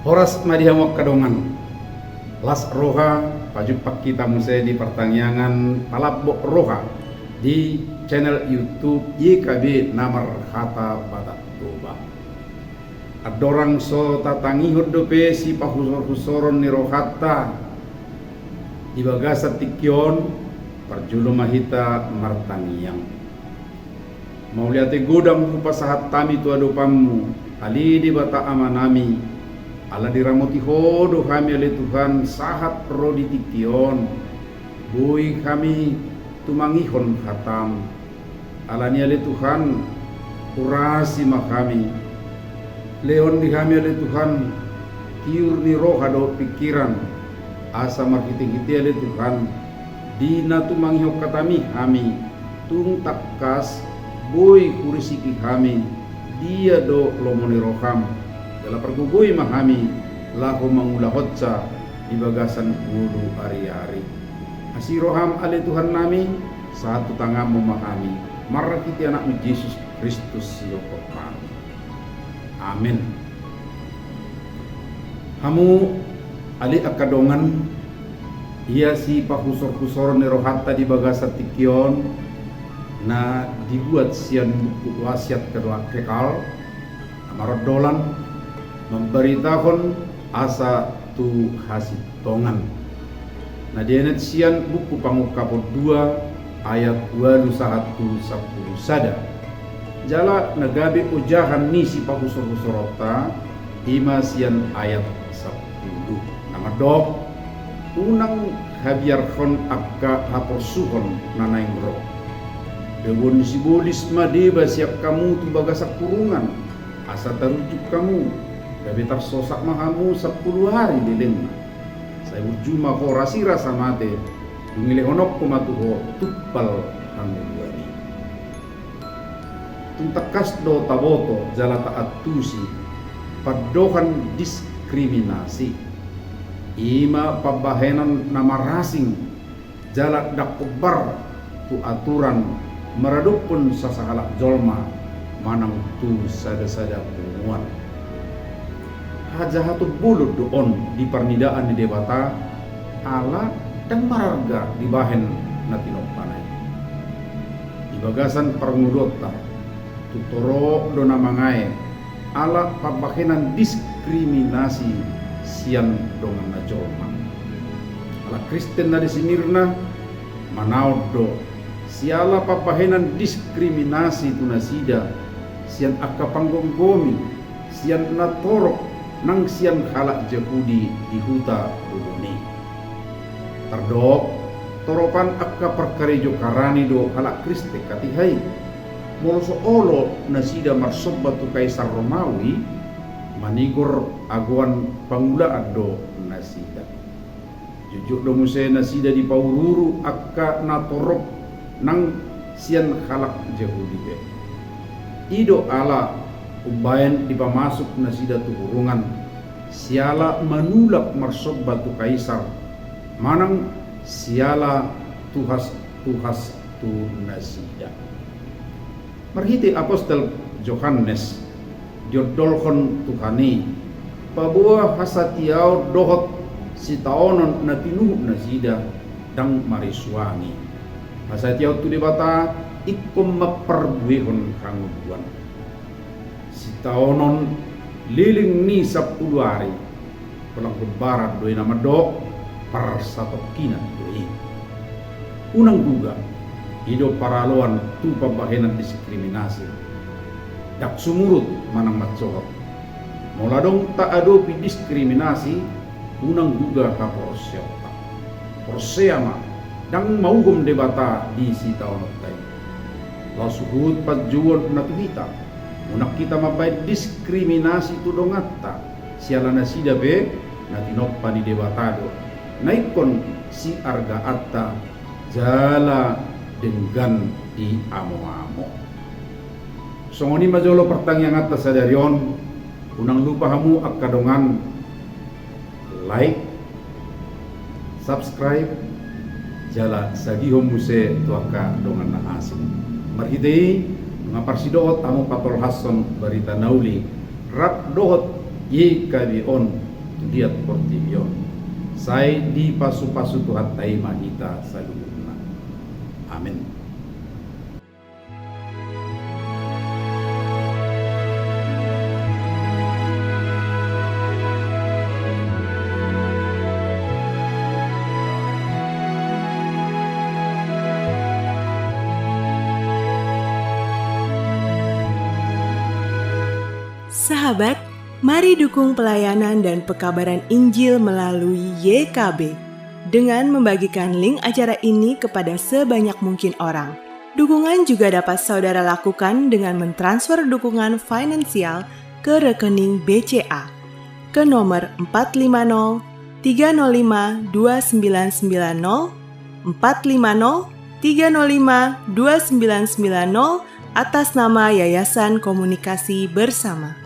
Horas madihamok kadongan las roha pajupak kita musai di pertanyaan palabok roha di channel YouTube YKB Namar Hata Batak Toba. Adorang so tatangi hudope si pahusor-husoron ni rohata di bagasa tikyon perjulo mahita martaniyang. Mau lihat godam kupasahat tami tu adopamu ali di bata amanami ala diramoti hodo kami oleh Tuhan sahat pro di tikyon bui kami tumangihon khatam ala ni oleh Tuhan urasi kami leon di kami oleh Tuhan tiur ni roh ado pikiran asa markiti-kiti oleh Tuhan dina tumangihok katami kami tung takkas boy kurisiki kami dia do lomoni roham dalam pergugui mahami lahu mangulahotsa di bagasan bulu hari-hari asi roham ale Tuhan nami satu tangan memahami marah kita anakmu Yesus Kristus yoko kami amin. Hamu ali akadongan ia si pahusor-husor ni rohata di bagasa tikyon na dibuat sian buku wasiat kedua kekal amarodolan memberitakan asa tu hasil tongan na dienet sian buku pangukapot 2 ayat 21 10 sada jala nagabi ujahan ni si pahusor-husorota ima sian ayat 10 nama dok unang habiarkon akka haposuhon nanaing roh Dewon sibolis madeba siap kamu tu bagasak kurungan asa tarujuk kamu gabe tarsosak mahamu 10 hari dilengna saya ujuma ko rasira samate dungile honok ko matuho tuppal hanguani tuntakas do taboto jala taat tusi padohan diskriminasi ima pabahenan nama rasing jala dakobar tu aturan meradupun sasahalak jolma manang tu sada-sada punguan hajahatu bulut doon di pernidaan di debata ala dan marga di bahen natinok panay di bagasan perngudota tutoro dona mangae ala pabahenan diskriminasi sian dongan na jolma ala Kristen na disinirna manaod do siala papahenan diskriminasi tunasida sian akka panggonggomi sian natorok nang sian halak Yahudi di huta buluni tardok toropan akka perkarejo karani do halak Kriste katihai moloso olo nasida marsobat tu kaisar Romawi manigor aguan pangulaan do nasida jujuk do muse nasida di paururu akka natorok nang sian halak Yahudi be ido ala ubayan dipamasuk nasida tu burungan siala manulak marsobat tu kaisar manang siala tuhas tu nasida marhiti apostol Yohanes diodolkon tuhani pabuah hasatiau dohot si taonon na pinuh nasida dang mariswangi hasatiau tu debata ikum maperbuihon kanguduan si taonon liling ni 10 hari pulang kebarat doi nama dok par satokina doi unang duga hidup paraloan tu pabahenan diskriminasi dak sumurut manang matsohot moladong tak adopi diskriminasi unang duga haporsyota porseama dang maugom debata di si taon tay lasuhut pajuan natuhita unak kita mabay diskriminasi tudongatta siala nasida be natinoppa di debatado naikon si arga atta jala dengan di amo-amo songoni majolo pertanyaan atas sadarion unang lupa hamu akadongan like subscribe jala sagihom muse tuaka dongan na asin marhitei ngaparsidoot tamu patol hason barita nauli rak dohot ye kabi on studiat Portivio. Saya di pasu-pasu Tuhan taima hita saluguna. Amin. Sahabat, mari dukung pelayanan dan pekabaran Injil melalui YKB dengan membagikan link acara ini kepada sebanyak mungkin orang. Dukungan juga dapat saudara lakukan dengan mentransfer dukungan finansial ke rekening BCA ke nomor 450 305 2990 450 305 2990 atas nama Yayasan Komunikasi Bersama.